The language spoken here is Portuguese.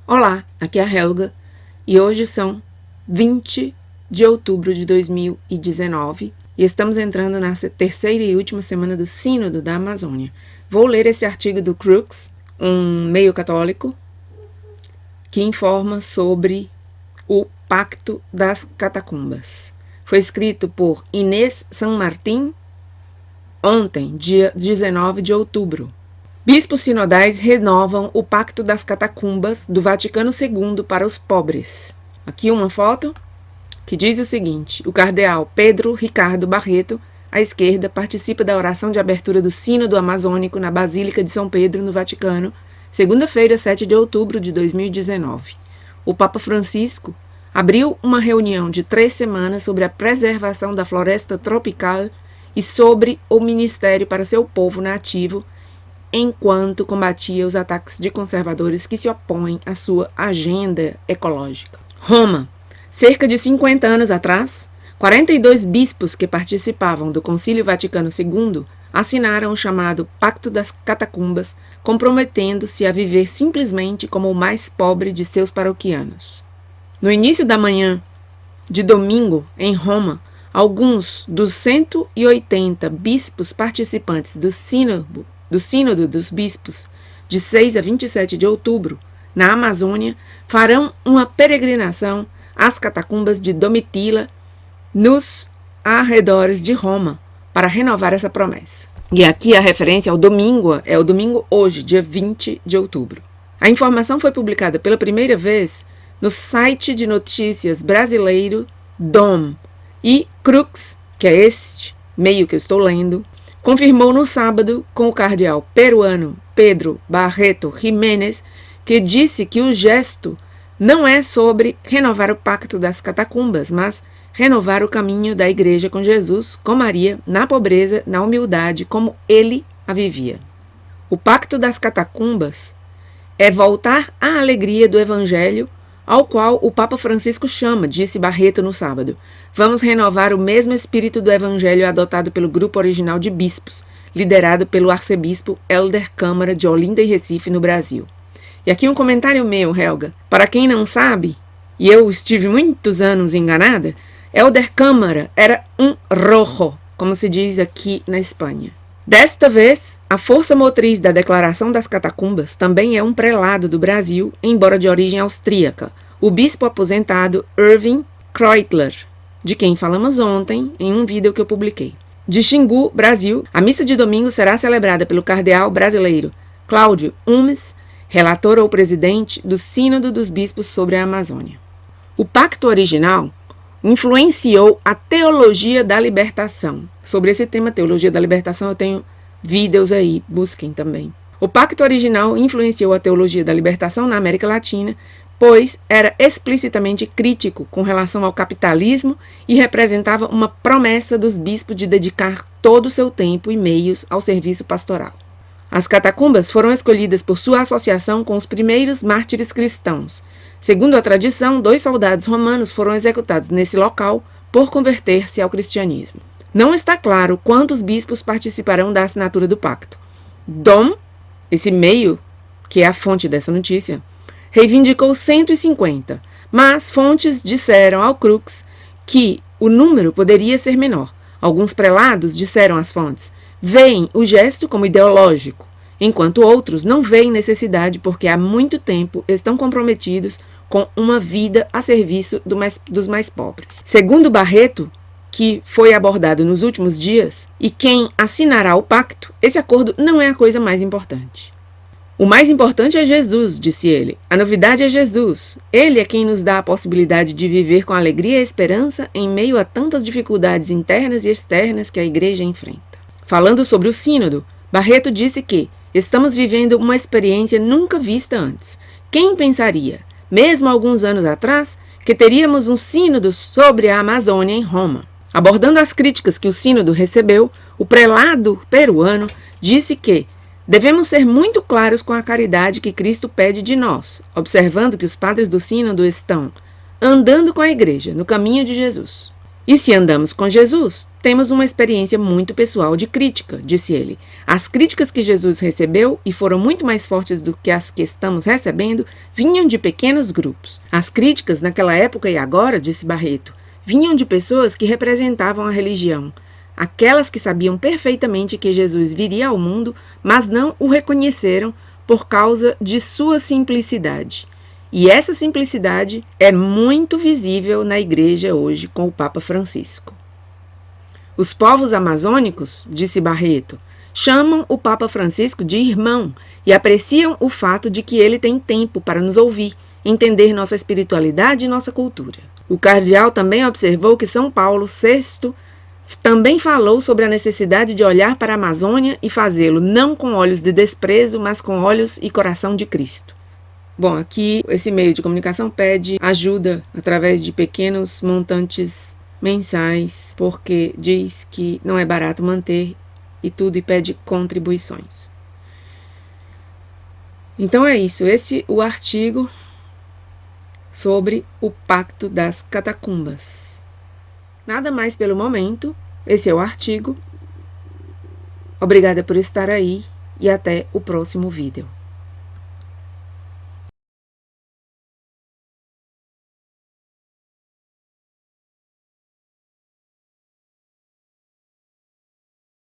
Olá, aqui é a Helga e hoje são 20 de outubro de 2019 e estamos entrando na terceira e última semana do Sínodo da Amazônia. Vou ler esse artigo do Crux, um meio católico, que informa sobre o Pacto das Catacumbas. Foi escrito por Inês San Martín ontem, dia 19 de outubro. Bispos sinodais renovam o Pacto das Catacumbas do Vaticano II para os pobres. Aqui uma foto que diz o seguinte: o cardeal Pedro Ricardo Barreto, à esquerda, participa da oração de abertura do Sínodo Amazônico na Basílica de São Pedro, no Vaticano, segunda-feira, 7 de outubro de 2019. O Papa Francisco abriu uma reunião de 3 semanas sobre a preservação da floresta tropical e sobre o ministério para seu povo nativo, enquanto combatia os ataques de conservadores que se opõem à sua agenda ecológica. Roma. Cerca de 50 anos atrás, 42 bispos que participavam do Concílio Vaticano II assinaram o chamado Pacto das Catacumbas, comprometendo-se a viver simplesmente como o mais pobre de seus paroquianos. No início da manhã de domingo, em Roma, alguns dos 180 bispos participantes do Sínodo dos Bispos, de 6 a 27 de outubro, na Amazônia, farão uma peregrinação às catacumbas de Domitila, nos arredores de Roma, para renovar essa promessa. E aqui a referência ao domingo, é o domingo hoje, dia 20 de outubro. A informação foi publicada pela primeira vez no site de notícias brasileiro DOM, e Crux, que é este meio que eu estou lendo, confirmou no sábado com o cardeal peruano Pedro Barreto Jiménez, que disse que o gesto não é sobre renovar o Pacto das Catacumbas, mas renovar o caminho da Igreja com Jesus, com Maria, na pobreza, na humildade, como ele a vivia. O Pacto das Catacumbas é voltar à alegria do Evangelho, ao qual o Papa Francisco chama, disse Barreto no sábado. Vamos renovar o mesmo espírito do Evangelho adotado pelo grupo original de bispos, liderado pelo arcebispo Helder Câmara de Olinda e Recife, no Brasil. E aqui um comentário meu, Helga. Para quem não sabe, e eu estive muitos anos enganada, Helder Câmara era um rojo, como se diz aqui na Espanha. Desta vez, a força motriz da Declaração das Catacumbas também é um prelado do Brasil, embora de origem austríaca, o bispo aposentado Erwin Kreutler, de quem falamos ontem em um vídeo que eu publiquei. De Xingu, Brasil, a missa de domingo será celebrada pelo cardeal brasileiro Cláudio Umes, relator ou presidente do Sínodo dos Bispos sobre a Amazônia. O pacto original influenciou a teologia da libertação. Sobre esse tema, teologia da libertação, eu tenho vídeos aí, busquem também. O pacto original influenciou a teologia da libertação na América Latina, pois era explicitamente crítico com relação ao capitalismo e representava uma promessa dos bispos de dedicar todo o seu tempo e meios ao serviço pastoral. As catacumbas foram escolhidas por sua associação com os primeiros mártires cristãos. Segundo a tradição, 2 soldados romanos foram executados nesse local por converter-se ao cristianismo. Não está claro quantos bispos participarão da assinatura do pacto. Dom, esse meio, que é a fonte dessa notícia, reivindicou 150, mas fontes disseram ao Crux que o número poderia ser menor. Alguns prelados disseram às fontes, veem o gesto como ideológico, enquanto outros não veem necessidade porque há muito tempo estão comprometidos com uma vida a serviço dos mais pobres. Segundo Barreto, que foi abordado nos últimos dias, e quem assinará o pacto, esse acordo não é a coisa mais importante. O mais importante é Jesus, disse ele. A novidade é Jesus. Ele é quem nos dá a possibilidade de viver com alegria e esperança em meio a tantas dificuldades internas e externas que a Igreja enfrenta. Falando sobre o Sínodo, Barreto disse que estamos vivendo uma experiência nunca vista antes. Quem pensaria, mesmo alguns anos atrás, que teríamos um sínodo sobre a Amazônia em Roma? Abordando as críticas que o sínodo recebeu, o prelado peruano disse que devemos ser muito claros com a caridade que Cristo pede de nós, observando que os padres do sínodo estão andando com a igreja no caminho de Jesus. E se andamos com Jesus, temos uma experiência muito pessoal de crítica, disse ele. As críticas que Jesus recebeu, e foram muito mais fortes do que as que estamos recebendo, vinham de pequenos grupos. As críticas, naquela época e agora, disse Barreto, vinham de pessoas que representavam a religião. Aquelas que sabiam perfeitamente que Jesus viria ao mundo, mas não o reconheceram por causa de sua simplicidade. E essa simplicidade é muito visível na igreja hoje com o Papa Francisco. Os povos amazônicos, disse Barreto, chamam o Papa Francisco de irmão e apreciam o fato de que ele tem tempo para nos ouvir, entender nossa espiritualidade e nossa cultura. O cardeal também observou que São Paulo VI também falou sobre a necessidade de olhar para a Amazônia e fazê-lo não com olhos de desprezo, mas com olhos e coração de Cristo. Bom, aqui esse meio de comunicação pede ajuda através de pequenos montantes mensais, porque diz que não é barato manter e tudo e pede contribuições. Então é isso, esse é o artigo sobre o Pacto das Catacumbas. Nada mais pelo momento, esse é o artigo. Obrigada por estar aí e até o próximo vídeo.